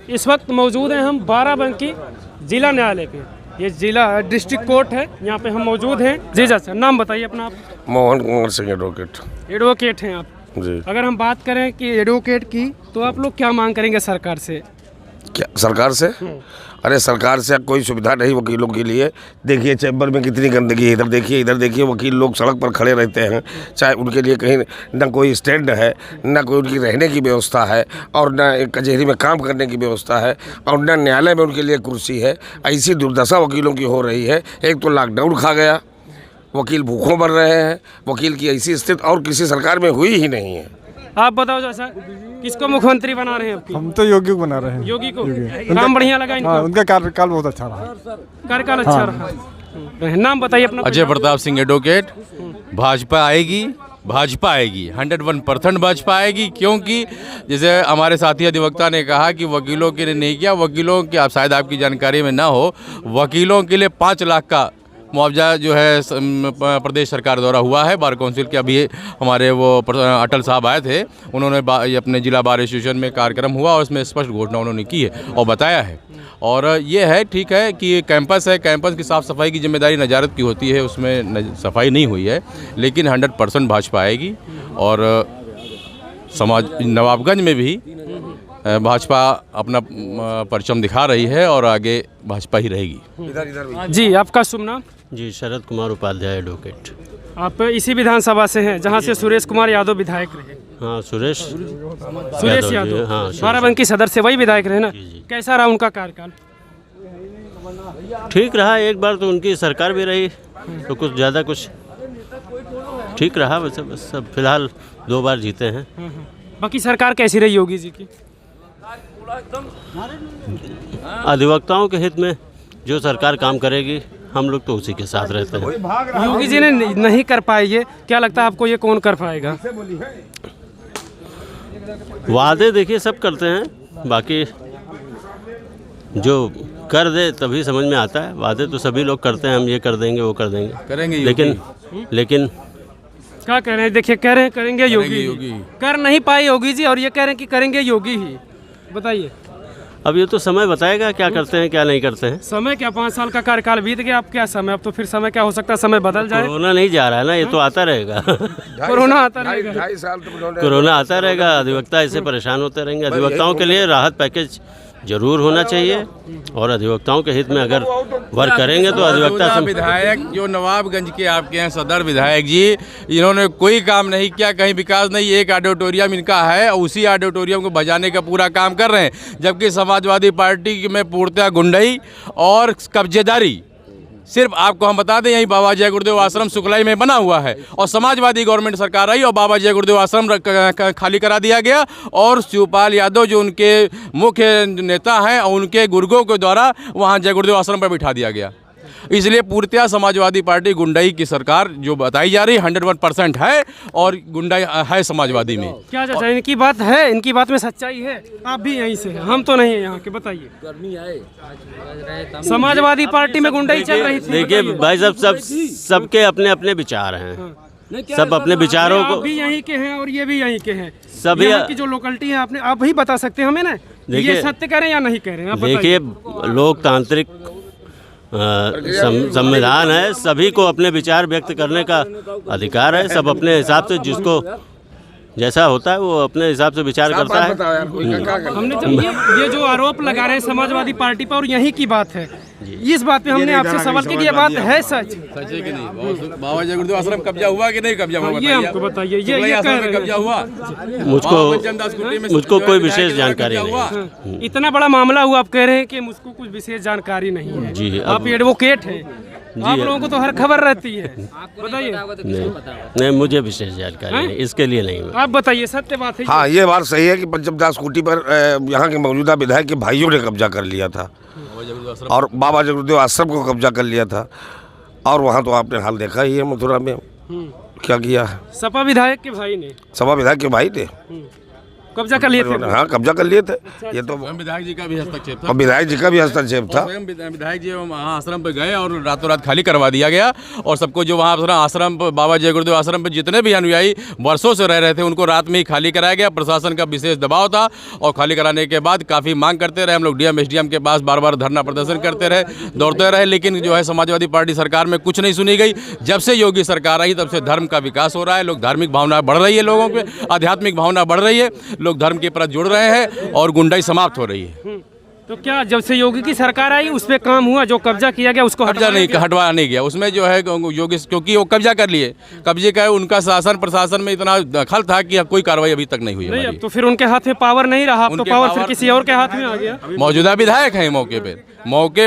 इस वक्त मौजूद हैं हम बाराबंकी जिला न्यायालय पे। ये जिला डिस्ट्रिक्ट कोर्ट है, यहाँ पे हम मौजूद हैं। जी सर, नाम बताइए अपना। आप? मोहन कुमार सिंह एडवोकेट। एडवोकेट हैं आप जी। अगर हम बात करें कि एडवोकेट की, तो आप लोग क्या मांग करेंगे सरकार से? क्या सरकार से? अरे सरकार से कोई सुविधा नहीं वकीलों के लिए। देखिए चैम्बर में कितनी गंदगी है, इधर देखिए वकील लोग सड़क पर खड़े रहते हैं, चाहे उनके लिए कहीं ना कोई स्टैंड है, ना कोई उनकी रहने की व्यवस्था है, और ना एक कचहरी में काम करने की व्यवस्था है, और ना न्यायालय में उनके लिए कुर्सी है। ऐसी दुर्दशा वकीलों की हो रही है। एक तो लॉकडाउन खा गया, वकील भूखों मर रहे हैं। वकील की ऐसी स्थिति और किसी सरकार में हुई ही नहीं है। आप बताओ जैसा, किसको मुख्यमंत्री बना रहे हैं आपकी? हम तो योगी को बना रहे हैं। योगी को। काम बढ़िया लगा इनको? हाँ, उनका कार्यकाल बहुत अच्छा रहा। कार्यकाल अच्छा रहा। नाम बताइए अपना। अजय प्रताप सिंह एडवोकेट। भाजपा आएगी, भाजपा आएगी, 101% भाजपा आएगी। क्योंकि जैसे हमारे साथी अधिवक्ता ने कहा कि वकीलों के लिए नहीं किया, वकीलों के, आप शायद आपकी जानकारी में ना हो, वकीलों के लिए 5 लाख का मुआवजा जो है प्रदेश सरकार द्वारा हुआ है। बार काउंसिल के अभी हमारे वो अटल साहब आए थे, उन्होंने अपने जिला बार एसोसिएशन में कार्यक्रम हुआ और उसमें स्पष्ट घोषणा उन्होंने की है और बताया है। और ये है, ठीक है कि कैंपस है, कैंपस की साफ़ सफाई की जिम्मेदारी नजारत की होती है, उसमें सफाई नहीं हुई है, लेकिन 100% भाजपा आएगी। और समाज नवाबगंज में भी भाजपा अपना परचम दिखा रही है और आगे भाजपा ही रहेगी। जी, आपका शुभ नाम? जी, शरद कुमार उपाध्याय एडवोकेट। आप इसी विधानसभा से हैं जहां से सुरेश कुमार यादव विधायक रहे? हाँ, सुरेश यादव। हाँ, बाराबंकी सदर से वही विधायक रहे ना? कैसा रहा उनका कार्यकाल? ठीक रहा। एक बार तो उनकी सरकार भी रही, तो कुछ ज़्यादा कुछ ठीक रहा। वैसे बस सब फिलहाल 2 बार जीते हैं। बाकी सरकार कैसी रही योगी जी की? अधिवक्ताओं के हित में जो सरकार काम करेगी, हम लोग तो उसी के साथ रहते हैं। योगी जी ने नहीं कर पाए, ये क्या लगता है आपको, ये कौन कर पाएगा? वादे देखिए सब करते हैं, बाकी जो कर दे तभी समझ में आता है। वादे तो सभी लोग करते हैं, हम ये कर देंगे, वो कर देंगे, करेंगे। लेकिन क्या कह रहे हैं? देखिए, कह रहे हैं करेंगे योगी। कर नहीं पाए योगी जी, और ये कह रहे हैं कि करेंगे योगी ही। बताइए। अब ये तो समय बताएगा क्या करते हैं क्या नहीं करते हैं। समय क्या, 5 साल का कार्यकाल बीत गया, अब क्या समय? अब तो फिर समय क्या हो सकता है, समय बदल जाए। कोरोना नहीं जा रहा है ना, ये तो आता रहेगा। कोरोना आता रहेगा। 2.5 साल तो कोरोना आता रहेगा, अधिवक्ता इससे परेशान होते रहेंगे। अधिवक्ताओं के लिए राहत पैकेज जरूर होना चाहिए, और अधिवक्ताओं के हित में अगर वर्क करेंगे तो अधिवक्ता विधायक जो नवाबगंज के आपके हैं सदर विधायक जी, इन्होंने कोई काम नहीं किया, कहीं विकास नहीं। एक ऑडिटोरियम इनका है और उसी ऑडिटोरियम को बजाने का पूरा काम कर रहे हैं, जबकि समाजवादी पार्टी में पूर्णतः गुंडई और कब्जेदारी। सिर्फ आपको हम बता दें, यही बाबा जय गुरुदेव आश्रम सुखलाई में बना हुआ है, और समाजवादी गवर्नमेंट सरकार आई और बाबा जय गुरुदेव आश्रम खाली करा दिया गया, और शिवपाल यादव जो उनके मुख्य नेता हैं और उनके गुर्गों के द्वारा वहाँ जय गुरुदेव आश्रम पर बिठा दिया गया। इसलिए पूर्णतः समाजवादी पार्टी गुंडाई की सरकार जो बताई जा रही है 101% है, और गुंडाई है समाजवादी में। क्या चाचा, इनकी बात है, इनकी बात में सच्चाई है? आप भी यहीं से हैं, हम तो नहीं है यहाँ के, बताइए। समाजवादी पार्टी में गुंडाई चल रही थी। देखिए भाई साहब, सबके अपने अपने विचार हैं, सब अपने विचारों को। आप भी यहीं के हैं और ये भी यहीं के हैं, सभी की जो लोकेलिटी है आपने, आप ही बता सकते हैं हमें ना, ये सत्य कह रहे हैं या नहीं कह रहे हैं? देखिए, लोकतांत्रिक संविधान है, सभी को अपने विचार व्यक्त करने का अधिकार है। सब अपने हिसाब से, जिसको जैसा होता है वो अपने हिसाब से विचार करता है। हमने तो ये जो आरोप लगा रहे हैं समाजवादी पार्टी पर, और यही की बात है, इस बात पे हमने आपसे सवाल किया कि ये बात है सच है कि नहीं? बाबा जय गुरुदेव आश्रम कब्जा हुआ कि नहीं कब्जा हुआ, ये हमको बताइए। ये कब्जा हुआ? मुझको कोई विशेष जानकारी नहीं। इतना बड़ा मामला हुआ, आप कह रहे हैं कि मुझको कुछ विशेष जानकारी नहीं है। जी, आप एडवोकेट हैं, आप लोगों को तो हर खबर रहती है, बताइए। नहीं, मुझे विशेष जानकारी नहीं, इसके लिए नहीं। आप बताइए, सत्य बात है। हाँ, ये बात सही है कि पंचम दास कुटी पर यहाँ के मौजूदा विधायक के भाइयों ने कब्जा कर लिया था, और बाबा जय गुरुदेव आश्रम को कब्जा कर लिया था। और वहाँ तो आपने हाल देखा ही है, मथुरा में क्या किया है। सपा विधायक के भाई ने, सपा विधायक के भाई थे, कब्जा कर लिए थे? हाँ, कब्जा कर लिए थे। ये तो विधायक जी का भी हस्तक्षेप था। और विधायक जी का भी हस्तक्षेप था। विधायक जी वहाँ आश्रम पे गए और रातों रात खाली करवा दिया गया, और सबको जो वहाँ आश्रम बाबा जय गुरुदेव आश्रम पे जितने भी अनुयायी वर्षों से रह रहे थे उनको रात में ही खाली कराया गया। प्रशासन का विशेष दबाव था, और खाली कराने के बाद काफ़ी मांग करते रहे हम लोग। डीएम एसडीएम के पास बार बार धरना प्रदर्शन करते रहे, दौड़ते रहे, लेकिन जो है समाजवादी पार्टी सरकार में कुछ नहीं सुनी गई। जब से योगी सरकार आई तब से धर्म का विकास हो रहा है, लोग धार्मिक भावना बढ़ रही है, लोगों के आध्यात्मिक भावना बढ़ रही है, लोग धर्म के प्रति जुड़ रहे हैं और गुंडाई समाप्त हो रही है। तो क्या जब से योगी की सरकार आई उस पर काम हुआ? जो कब्जा किया गया उसको हटवाया नहीं गया। उसमें जो है योगी, क्योंकि वो कब्जा कर लिए, कब्जे का उनका शासन प्रशासन में इतना दखल था कि कोई कार्रवाई अभी तक नहीं हुई है। अब तो फिर उनके हाथ में पावर नहीं रहा, तो पावर फिर किसी और के हाथ में आ गया। मौजूदा विधायक है मौके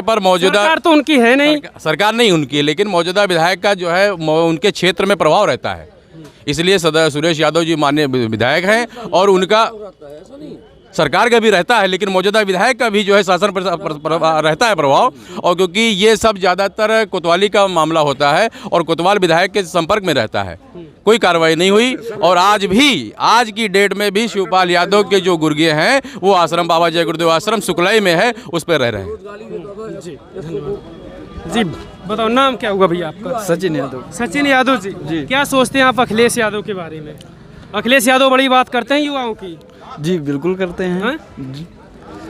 पर मौजूदा सरकार तो उनकी है नहीं, सरकार नहीं उनकी, लेकिन मौजूदा विधायक का जो है उनके क्षेत्र में प्रभाव रहता है, इसलिए सुरेश यादव जी माननीय विधायक हैं और उनका सरकार का भी रहता है, लेकिन मौजूदा विधायक का भी जो है शासन पर रहता है प्रभाव। और क्योंकि ये सब ज़्यादातर कोतवाली का मामला होता है और कोतवाल विधायक के संपर्क में रहता है, कोई कार्रवाई नहीं हुई। और आज की डेट में भी शिवपाल यादव के जो गुर्गे हैं वो आश्रम बाबा जय गुरुदेव आश्रम सुकलाई में है, उस पर रह रहे हैं। जी बताओ, नाम क्या हुआ भैया आपका? सचिन यादव। सचिन यादव जी, क्या सोचते हैं आप अखिलेश यादव के बारे में? अखिलेश यादव बड़ी बात करते हैं युवाओं की। जी बिल्कुल करते हैं।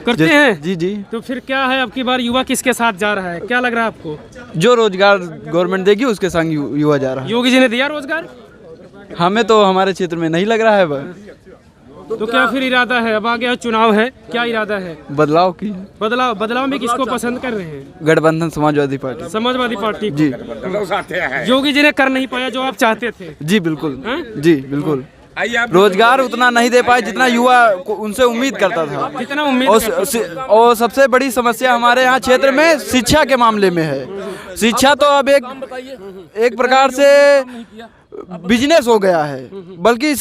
करते हैं जी जी। तो फिर क्या है, अब की बार युवा किसके साथ जा रहा है, क्या लग रहा है आपको? जो रोजगार गवर्नमेंट देगी उसके संग युवा जा रहा है। योगी जी ने दिया रोजगार? हमें तो हमारे क्षेत्र में नहीं लग रहा है। तो क्या फिर इरादा है, अब आगे चुनाव है, क्या इरादा है? बदलाव की। बदलाव में किसको पसंद कर रहे हैं? गठबंधन समाजवादी पार्टी। समाजवादी पार्टी जी। योगी जी ने कर नहीं पाया जो आप चाहते थे। जी बिल्कुल। जी बिल्कुल। रोजगार उतना नहीं दे पाए जितना युवा उनसे उम्मीद करता था। जितना उम्मीद और सबसे बड़ी समस्या हमारे यहाँ क्षेत्र में शिक्षा के मामले में है। शिक्षा तो अब एक प्रकार से बिजनेस हो गया है, बल्कि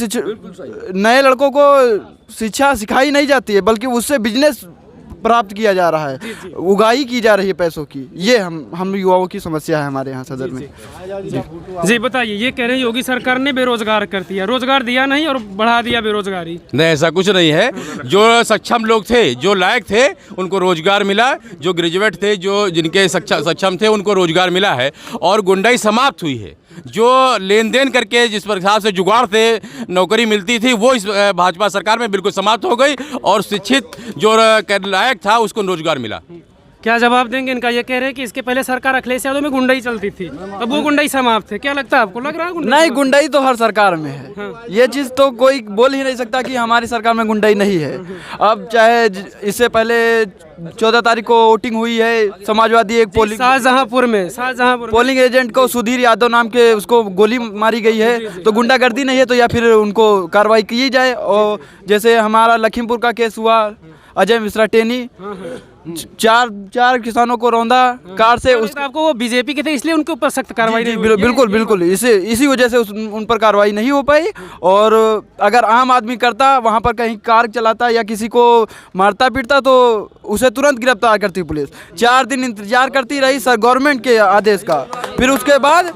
नए लड़कों को शिक्षा सिखाई नहीं जाती है, बल्कि उससे बिजनेस प्राप्त किया जा रहा है, उगाही की जा रही है पैसों की। ये हम युवाओं की समस्या है हमारे यहाँ सदर में। जी बताइए, ये कह रहे हैं योगी सरकार ने बेरोजगार कर दिया, रोजगार दिया नहीं और बढ़ा दिया बेरोजगारी। नहीं, ऐसा कुछ नहीं है। जो सक्षम लोग थे, जो लायक थे, उनको रोजगार मिला। जो ग्रेजुएट थे, जो जिनके सक्षम थे, उनको रोजगार मिला है और गुंडाई समाप्त हुई है। जो लेन देन करके जिस प्रकार से जुगाड़ से नौकरी मिलती थी वो इस भाजपा सरकार में बिल्कुल समाप्त हो गई, और शिक्षित जो लायक था उसको रोजगार मिला। क्या जवाब देंगे इनका? ये कह रहे हैं कि इसके पहले सरकार अखिलेश यादव में गुंडाई चलती थी, अब वो गुंडाई समाप्त है। क्या लगता है आपको? लग रहा है नहीं, गुंडाई तो हर सरकार में है। हाँ। ये चीज़ तो कोई बोल ही नहीं सकता कि हमारी सरकार में गुंडाई नहीं है। अब चाहे इससे पहले 14 तारीख को वोटिंग हुई है, समाजवादी एक पोलिंग शाहजहांपुर में पोलिंग एजेंट को सुधीर यादव नाम के उसको गोली मारी गई है। तो गुंडागर्दी नहीं है तो या फिर उनको कार्रवाई की जाए। और जैसे हमारा लखीमपुर का केस हुआ, अजय मिश्रा टेनी, चार किसानों को रौंदा कार से। आपको वो बीजेपी के थे इसलिए उनके ऊपर सख्त कार्रवाई नहीं हुई? बिल्कुल इसी वजह से उन पर कार्रवाई नहीं हो पाई। और अगर आम आदमी करता, वहाँ पर कहीं कार चलाता या किसी को मारता पीटता, तो उसे तुरंत गिरफ्तार करती पुलिस। 4 दिन इंतजार करती रही सर गवर्नमेंट के आदेश का। फिर उसके बाद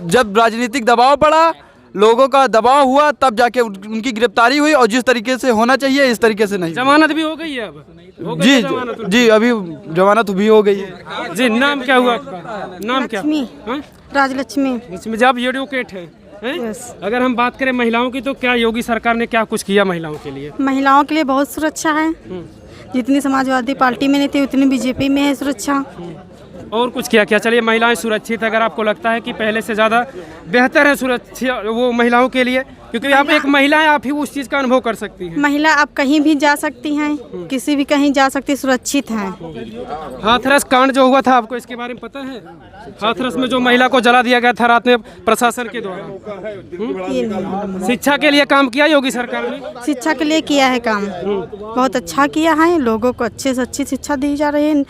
जब राजनीतिक दबाव पड़ा, लोगों का दबाव हुआ, तब जाके उनकी गिरफ्तारी हुई। और जिस तरीके से होना चाहिए इस तरीके से नहीं। जमानत भी हो गई है अब? जी अभी जमानत भी हो गई है। जी नाम क्या हुआ आपका? नाम क्या? राजलक्ष्मी। जब एडवोकेट है। अगर हम बात करें महिलाओं की, तो क्या योगी सरकार ने क्या कुछ किया महिलाओं के लिए? महिलाओं के लिए बहुत सुरक्षा है। जितनी समाजवादी पार्टी में नहीं थी उतनी बीजेपी में है सुरक्षा। और कुछ क्या चलिए, महिलाएं सुरक्षित, अगर आपको लगता है कि पहले से ज़्यादा बेहतर है सुरक्षा वो महिलाओं के लिए, क्योंकि आप एक महिला है, आप ही उस चीज़ का अनुभव कर सकती हैं। महिला आप कहीं भी जा सकती हैं, किसी भी कहीं जा सकती, सुरक्षित हैं। हाथरस कांड जो हुआ था, आपको इसके बारे में पता है? हाथरस में जो महिला को जला दिया गया था रात में प्रशासन के द्वारा। शिक्षा के लिए काम किया योगी सरकार ने? शिक्षा के लिए किया है काम, बहुत अच्छा किया है। लोगों को अच्छे से अच्छी शिक्षा दी जा रही है,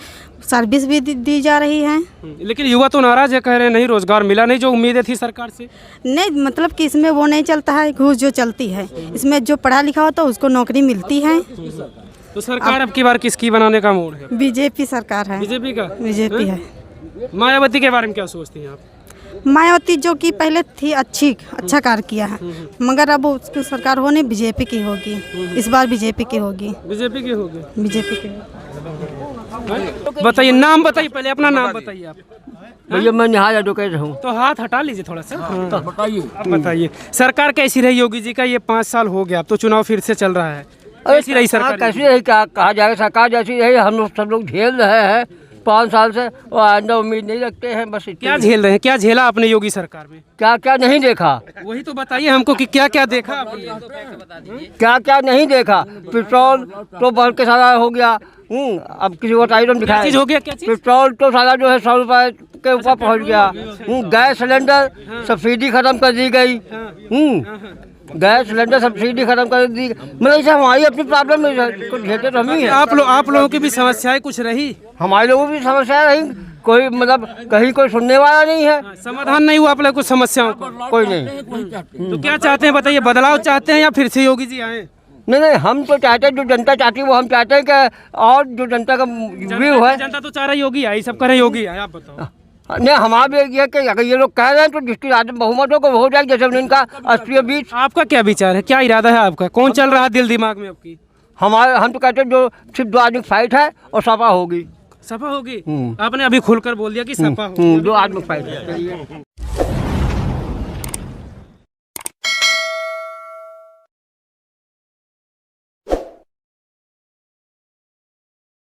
सर्विस भी दी जा रही है। लेकिन युवा तो नाराज है, कह रहे हैं नहीं रोजगार मिला नहीं जो उम्मीदें थी सरकार से। नहीं, मतलब कि इसमें वो नहीं चलता है, घूस जो चलती है। इसमें जो पढ़ा लिखा होता है उसको नौकरी मिलती है। तो सरकार अब की बार किसकी बनाने का मूड है? बीजेपी सरकार है। बीजेपी का? बीजेपी है। मायावती के बारे में क्या सोचती हैं आप? मायावती जो कि पहले थी अच्छा कार्य किया है, मगर अब उसकी सरकार होने बीजेपी की होगी, इस बार बीजेपी की होगी। बीजेपी की होगी। बीजेपी की। बताइए, नाम बताइए, पहले अपना नाम बताइए आप। भैया मैं निहाल एडवोकेट हूँ। तो हाथ हटा लीजिए थोड़ा सा। आप बताइए सरकार कैसी रही योगी जी का? ये 5 साल हो गया, अब तो चुनाव फिर से चल रहा है, कैसी रही सरकार? कैसी रही क्या कहा जाएगा, सरकार जैसी रही हम लोग सब लोग झेल रहे हैं 5 साल से, और आइंदा उम्मीद नहीं रखते हैं। बस क्या झेल रहे हैं, क्या झेला आपने योगी सरकार में? क्या क्या नहीं देखा, वही तो बताइए हमको कि क्या क्या देखा आपने? क्या क्या नहीं देखा। पेट्रोल तो बढ़ के सारा हो गया। अब किसी को आइटम क्या दिखाया, चीज हो गया? क्या चीज? पेट्रोल तो सारा जो है 100 रुपए के ऊपर पहुंच गया। गैस सिलेंडर सब्सिडी खत्म कर दी गई। गैस सिलेंडर सब्सिडी खत्म कर दी, मतलब इसे हमारी अपनी प्रॉब्लम नहीं, कुछ झेलते तो हम ही हैं। आप लोगों की भी समस्याएं कुछ रही? हमारे लोगों की समस्या रही, कोई मतलब कहीं कोई सुनने वाला नहीं है, समाधान नहीं हुआ आप लोग कुछ समस्याओं का? कोई नहीं। तो क्या चाहते हैं बताइए, बदलाव चाहते हैं या फिर से योगी जी आए? नहीं हम तो चाहते हैं, जो जनता चाहती है वो हम चाहते हैं कि, और जो जनता का व्यू है, जनता तो चाह रहा है योगी आए, सब कह रहे हैं योगी आए, आप बताओ। नहीं हमारा भी ये कि अगर ये लोग कह रहे हैं तो जिसकी बहुमत हो को हो जाए, जैसे उनका 80-20। आपका क्या विचार है, क्या इरादा है आपका, कौन चल रहा है दिल दिमाग में आपकी? हम तो कहते हैं जो सिर्फ 2 आदमी फाइट है और सपा होगी। सपा होगी? आपने अभी खुलकर बोल दिया कि सपा होगी। 2 आदमी फाइट है।